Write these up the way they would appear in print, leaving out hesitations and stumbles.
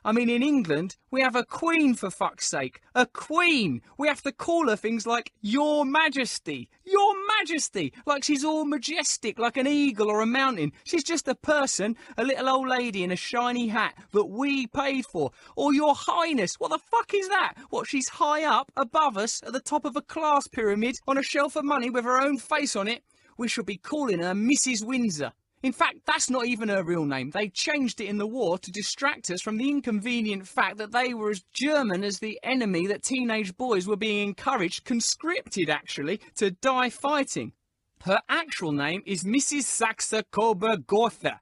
I mean, in England, we have a queen, for fuck's sake. A queen. We have to call her things like Your Majesty. Your Majesty. Like she's all majestic, like an eagle or a mountain. She's just a person, a little old lady in a shiny hat that we paid for. Or Your Highness. What the fuck is that? What, she's high up, above us, at the top of a class pyramid, on a shelf of money with her own face on it? We should be calling her Mrs. Windsor. In fact, that's not even her real name. They changed it in the war to distract us from the inconvenient fact that they were as German as the enemy that teenage boys were being encouraged, conscripted actually, to die fighting. Her actual name is Mrs. Saxe-Coburg-Gotha.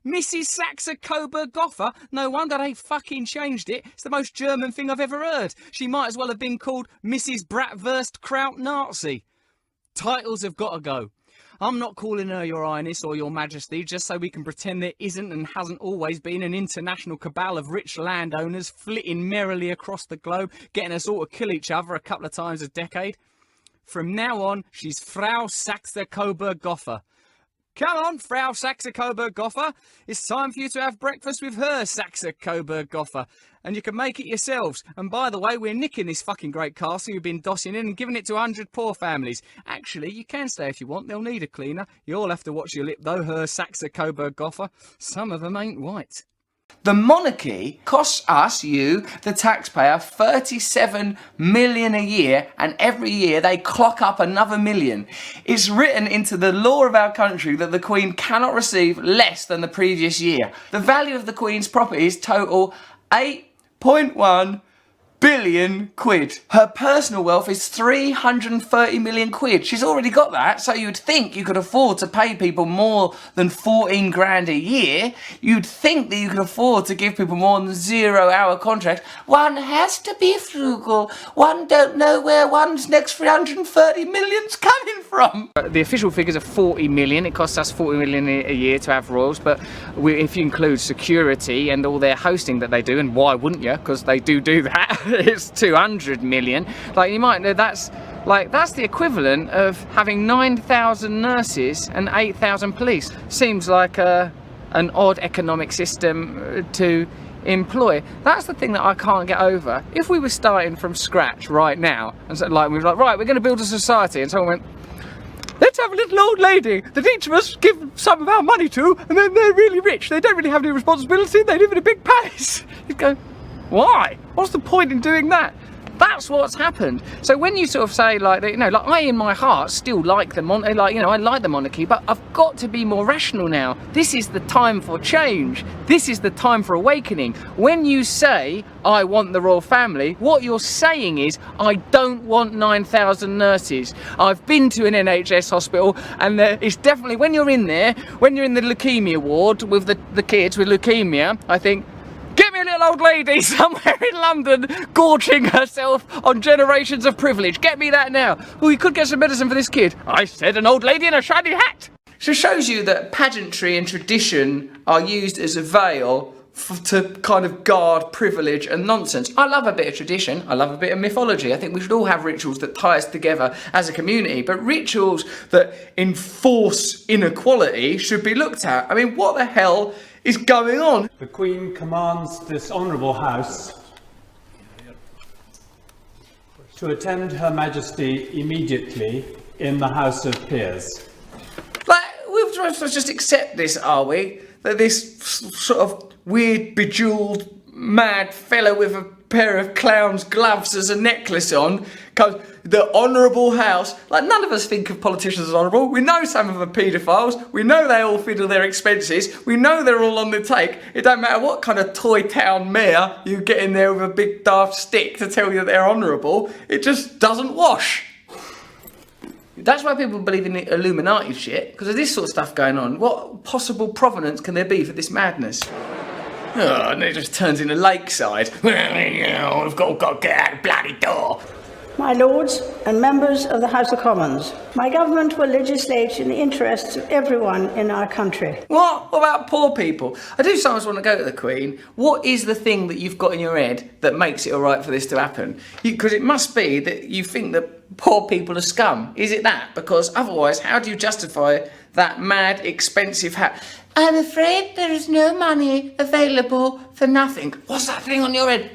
Mrs. Saxe-Coburg-Gotha? No wonder they fucking changed it. It's the most German thing I've ever heard. She might as well have been called Mrs. Bratwurst Kraut Nazi. Titles have got to go. I'm not calling her Your Highness or Your Majesty just so we can pretend there isn't and hasn't always been an international cabal of rich landowners flitting merrily across the globe, getting us all to kill each other a couple of times a decade. From now on, she's Frau Saxe-Coburg-Gotha. Come on, Frau Saxe-Coburg-Gotha. It's time for you to have breakfast with her, Saxe-Coburg-Gotha. And you can make it yourselves. And by the way, we're nicking this fucking great castle you've been dossing in and giving it to 100 poor families. Actually, you can stay if you want. They'll need a cleaner. You'll have to watch your lip, though, her Saxe-Coburg-Gotha. Some of them ain't white. The monarchy costs us, you, the taxpayer, 37 million a year, and every year they clock up another million. It's written into the law of our country that the Queen cannot receive less than the previous year. The value of the Queen's properties total 8.1 billion quid. Her personal wealth is 330 million quid. She's already got that, so you'd think you could afford to pay people more than 14 grand a year. You'd think that you could afford to give people more than 0-hour contracts. One has to be frugal. One don't know where one's next 330 million's coming from. The official figures are 40 million. It costs us 40 million a year to have royals, but if you include security and all their hosting that they do, and why wouldn't you? Because they do that. It's 200 million. Like, you might know that's the equivalent of having 9,000 nurses and 8,000 police. Seems like an odd economic system to employ. That's the thing that I can't get over. If we were starting from scratch right now, and so, like, we were like, right, we're going to build a society, and someone went, let's have a little old lady that each of us give some of our money to, and then they're really rich. They don't really have any responsibility. They live in a big palace. You'd go, why? What's the point in doing that? That's what's happened. So when you sort of say, like, you know, like, I in my heart still like the monarchy, like, you know, I like the monarchy, but I've got to be more rational now. This is the time for change. This is the time for awakening. When you say, I want the royal family, what you're saying is, I don't want 9,000 nurses. I've been to an NHS hospital, and it's definitely, when you're in there, when you're in the leukemia ward with the kids with leukemia, I think, get me a little old lady somewhere in London gorging herself on generations of privilege. Get me that now. Oh, you could get some medicine for this kid. I said an old lady in a shiny hat. So it shows you that pageantry and tradition are used as a veil to kind of guard privilege and nonsense. I love a bit of tradition. I love a bit of mythology. I think we should all have rituals that tie us together as a community, but rituals that enforce inequality should be looked at. I mean, what the hell is going on? The Queen commands this honourable House to attend Her Majesty immediately in the House of Peers. Like, we're supposed to just accept this, are we? That this sort of weird, bejewelled, mad fella with a pair of clown's gloves as a necklace on comes, the honourable House. Like, none of us think of politicians as honourable. We know some of them are paedophiles. We know they all fiddle their expenses. We know they're all on the take. It don't matter what kind of toy town mayor you get in there with a big daft stick to tell you that they're honourable. It just doesn't wash. That's why people believe in the Illuminati shit, because of this sort of stuff going on. What possible provenance can there be for this madness? Oh, and it just turns into Lakeside. Well, we've got to get out the bloody door. my Lords and members of the House of Commons, my government will legislate in the interests of everyone in our country. What about poor people? I do sometimes want to go to the Queen. What is the thing that you've got in your head that makes it all right for this to happen? Because it must be that you think that poor people are scum. Is it that? Because otherwise, how do you justify that mad, expensive hat? I'm afraid there is no money available for nothing. What's that thing on your head?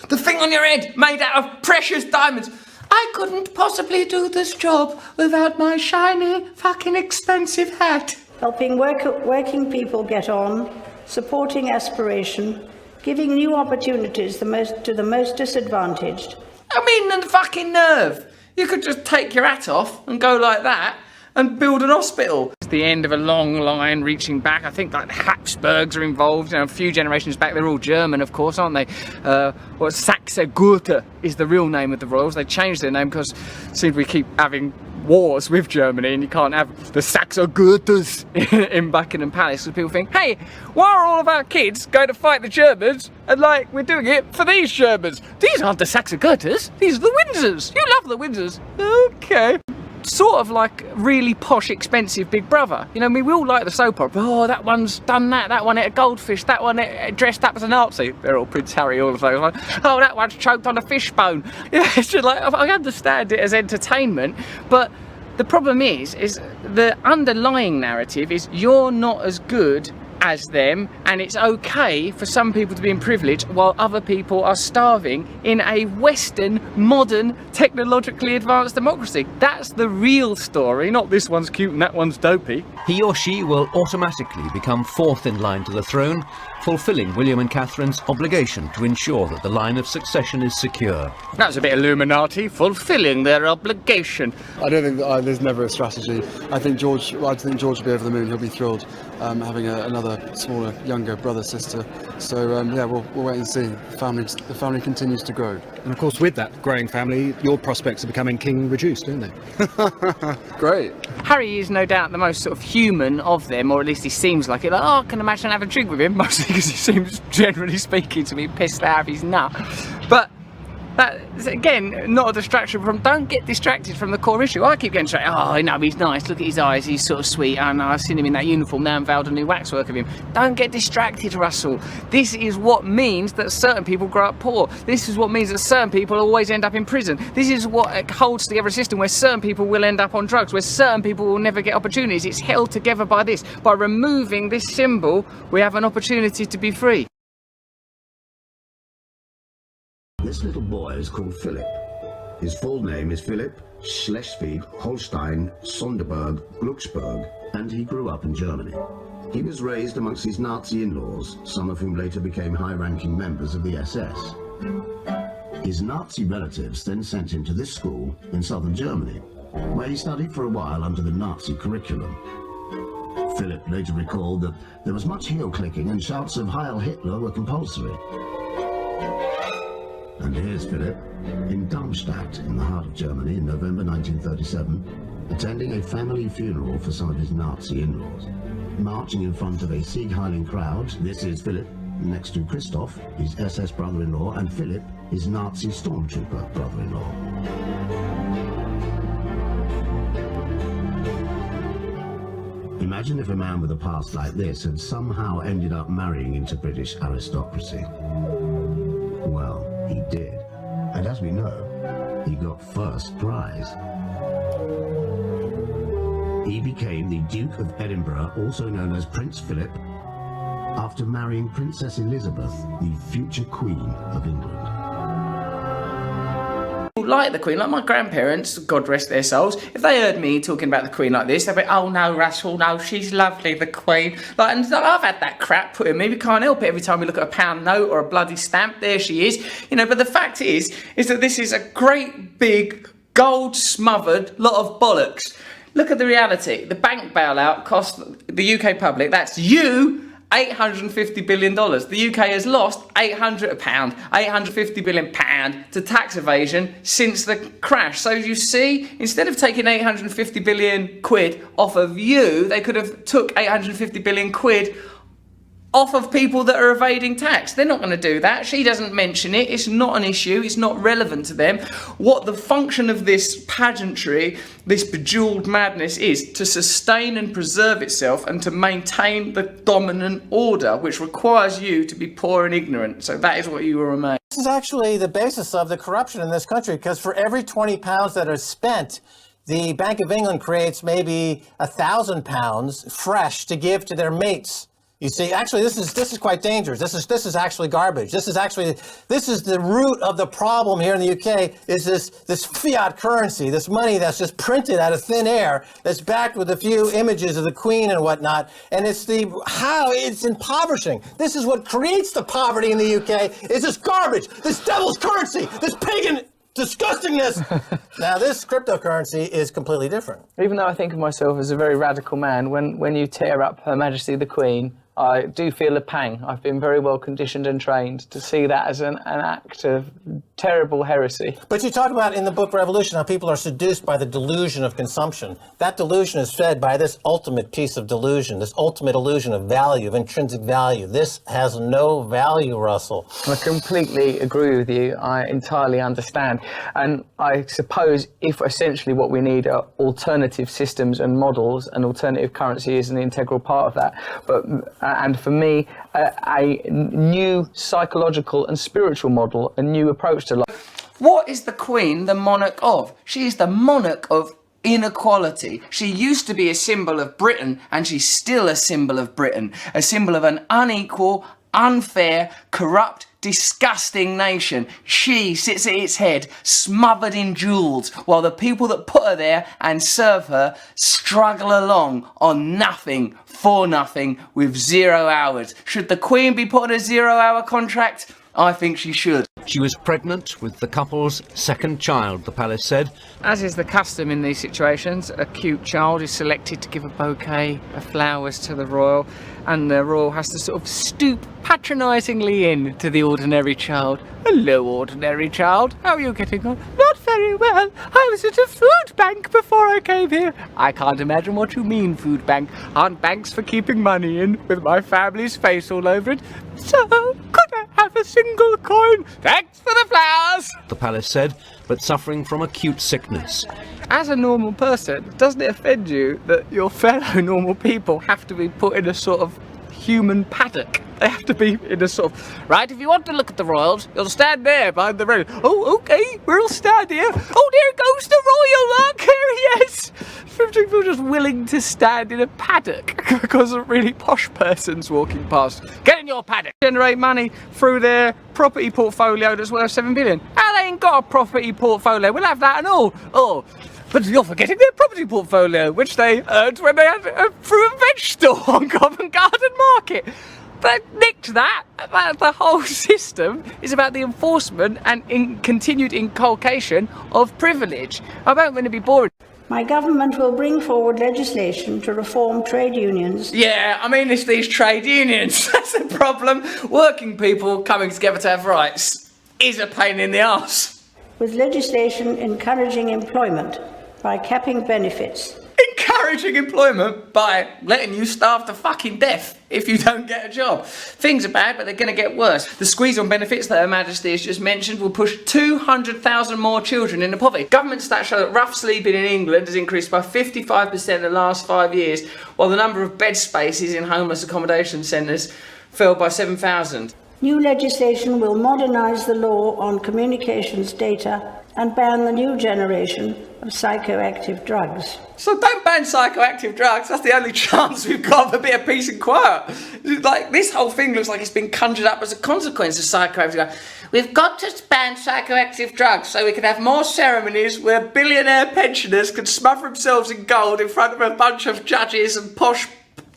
The thing on your head made out of precious diamonds. I couldn't possibly do this job without my shiny, fucking expensive hat. Helping working people get on, supporting aspiration, giving new opportunities to the most disadvantaged. I mean, the fucking nerve. You could just take your hat off and go like that and build an hospital. It's the end of a long line reaching back. I think like the Habsburgs are involved. A few generations back, they're all German, of course, aren't they? Saxe-Gotha is the real name of the royals. They changed their name because it seems we keep having wars with Germany and you can't have the Saxe-Gothas in Buckingham Palace. So people think, hey, why are all of our kids going to fight the Germans and like we're doing it for these Germans? These aren't the Saxe-Gothas, these are the Windsors. You love the Windsors. Okay. Sort of like really posh, expensive Big Brother. You know, I mean, we all like the soap opera. Oh, that one's done that one ate a goldfish, that one dressed up as a Nazi. They're all Prince Harry, all of those ones. Oh, that one's choked on a fishbone. Yeah, it's just like, I understand it as entertainment, but the problem is the underlying narrative is you're not as good as them, and it's okay for some people to be in privilege while other people are starving in a Western, modern, technologically advanced democracy. That's the real story, not this one's cute and that one's dopey. He or she will automatically become fourth in line to the throne, fulfilling William and Catherine's obligation to ensure that the line of succession is secure. That was a bit Illuminati, fulfilling their obligation. I don't think there's never a strategy. I think George will be over the moon. He'll be thrilled having another smaller, younger brother, sister. So yeah, we'll wait and see. The family continues to grow. And of course, with that growing family, your prospects of becoming king reduced, don't they? Great. Harry is no doubt the most sort of human of them, or at least he seems like it. Like, oh, I can imagine having a drink with him, mostly because he seems, generally speaking, to be pissed out of his nut. But that is, again, not a distraction from. Don't get distracted from the core issue. I keep getting distracted. Oh, no, he's nice. Look at his eyes. He's sort of sweet. I know. I've seen him in that uniform. Now I'm vowed a new waxwork of him. Don't get distracted, Russell. This is what means that certain people grow up poor. This is what means that certain people always end up in prison. This is what holds together a system where certain people will end up on drugs, where certain people will never get opportunities. It's held together by this. By removing this symbol, we have an opportunity to be free. This little boy is called Philip. His full name is Philip Schleswig-Holstein Sonderburg-Glucksburg, and he grew up in Germany. He was raised amongst his Nazi in-laws, some of whom later became high-ranking members of the SS. His Nazi relatives then sent him to this school in southern Germany, where he studied for a while under the Nazi curriculum. Philip later recalled that there was much heel-clicking and shouts of Heil Hitler were compulsory. And here's Philip, in Darmstadt, in the heart of Germany, in November 1937, attending a family funeral for some of his Nazi in-laws. Marching in front of a Sieg-heiling crowd, this is Philip, next to Christoph, his SS brother-in-law, and Philip, his Nazi stormtrooper brother-in-law. Imagine if a man with a past like this had somehow ended up marrying into British aristocracy. Well, he did, and as we know, he got first prize. He became the Duke of Edinburgh, also known as Prince Philip, after marrying Princess Elizabeth, the future Queen of England. Like the Queen, like my grandparents, God rest their souls, if they heard me talking about the Queen like this, they'd be, oh no, Russell, no, she's lovely, the Queen. Like, and I've had that crap put in me. We can't help it. Every time we look at a pound note or a bloody stamp, there she is. You know, but the fact is that this is a great big gold smothered lot of bollocks. Look at the reality. The bank bailout cost the UK public, that's you, $850 billion. The UK has lost £850 billion to tax evasion since the crash. So you see, instead of taking 850 billion quid off of you, they could have took 850 billion quid off of people that are evading tax. They're not going to do that. She doesn't mention it. It's not an issue. It's not relevant to them. What the function of this pageantry, this bejeweled madness is to sustain and preserve itself and to maintain the dominant order, which requires you to be poor and ignorant. So that is what you will remain. This is actually the basis of the corruption in this country, because for every 20 pounds that are spent, the Bank of England creates maybe £1,000 fresh to give to their mates. You see, actually, this is quite dangerous. This is actually garbage. This is the root of the problem here in the UK. Is this fiat currency, this money that's just printed out of thin air, that's backed with a few images of the Queen and whatnot. And it's impoverishing. This is what creates the poverty in the UK. Is this garbage, this devil's currency, this pagan disgustingness. Now, this cryptocurrency is completely different. Even though I think of myself as a very radical man, when you tear up Her Majesty the Queen, I do feel a pang. I've been very well conditioned and trained to see that as an act of terrible heresy. But you talk about in the book Revolution how people are seduced by the delusion of consumption. That delusion is fed by this ultimate piece of delusion, this ultimate illusion of value, of intrinsic value. This has no value, Russell. I completely agree with you. I entirely understand. And I suppose if essentially what we need are alternative systems and models, and alternative currency is an integral part of that. But and for me, a new psychological and spiritual model, a new approach to life. What is the Queen the monarch of? She is the monarch of inequality. She used to be a symbol of Britain, and she's still a symbol of Britain, a symbol of an unequal, unfair, corrupt, disgusting nation. She sits at its head, smothered in jewels, while the people that put her there and serve her struggle along on nothing, for nothing, with 0 hours. Should the Queen be put on a 0-hour contract? I think she should. She was pregnant with the couple's second child, the palace said. As is the custom in these situations, a cute child is selected to give a bouquet of flowers to the royal, and the royal has to sort of stoop patronisingly in to the ordinary child. Hello, ordinary child. How are you getting on? Not very well. I was at a food bank before I came here. I can't imagine what you mean, food bank. Aren't banks for keeping money in with my family's face all over it? So, could I have a single coin? Thanks for the flowers, the palace said, but suffering from acute sickness. As a normal person, doesn't it offend you that your fellow normal people have to be put in a sort of human paddock? They have to be in a sort of, right, if you want to look at the royals, you'll stand there behind the road. Oh, okay, we'll stand here. Oh, there goes the royal, look, here he is. People are just willing to stand in a paddock because of really posh persons walking past. Get in your paddock. Generate money through their property portfolio that's worth 7 billion. How they ain't got a property portfolio? We'll have that and all. Oh, but you're forgetting their property portfolio, which they earned when they had through a veg store on Covent Garden Market. But nicked that. The whole system is about the enforcement and continued inculcation of privilege. I don't want to be boring. My government will bring forward legislation to reform trade unions. Yeah, I mean, it's these trade unions. That's the problem. Working people coming together to have rights is a pain in the arse. With legislation encouraging employment by capping benefits. Encouraging employment by letting you starve to fucking death if you don't get a job. Things are bad, but they're going to get worse. The squeeze on benefits that Her Majesty has just mentioned will push 200,000 more children into poverty. Government stats show that rough sleeping in England has increased by 55% in the last 5 years, while the number of bed spaces in homeless accommodation centres fell by 7,000. New legislation will modernise the law on communications data and ban the new generation of psychoactive drugs. So don't ban psychoactive drugs. That's the only chance we've got of a bit of peace and quiet. Like, this whole thing looks like it's been conjured up as a consequence of psychoactive drugs. We've got to ban psychoactive drugs so we can have more ceremonies where billionaire pensioners can smother themselves in gold in front of a bunch of judges and posh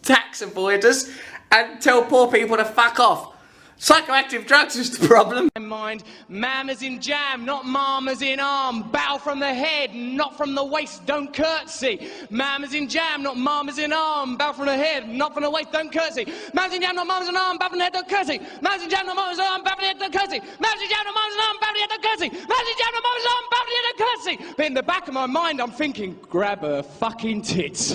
tax avoiders and tell poor people to fuck off. Psychoactive drugs is the problem. Mind, mam as in jam, not mom as in arm. Bow from the head, not from the waist, don't curtsy. Mam as in jam, not mom as in arm. Bow from the head, not from the waist, don't curtsy. Mam as in jam, not mom as in arm. Bow from the head, don't curtsy. Mam as in jam, not mom as in arm. Bow from the head, don't curtsy. Mam as in jam, not mom as in arm. Bow from the head, don't curtsy. Mam as in jam, not mom as in arm. Bow from the head, don't curtsy. But in the back of my mind, I'm thinking, grab her fucking tits.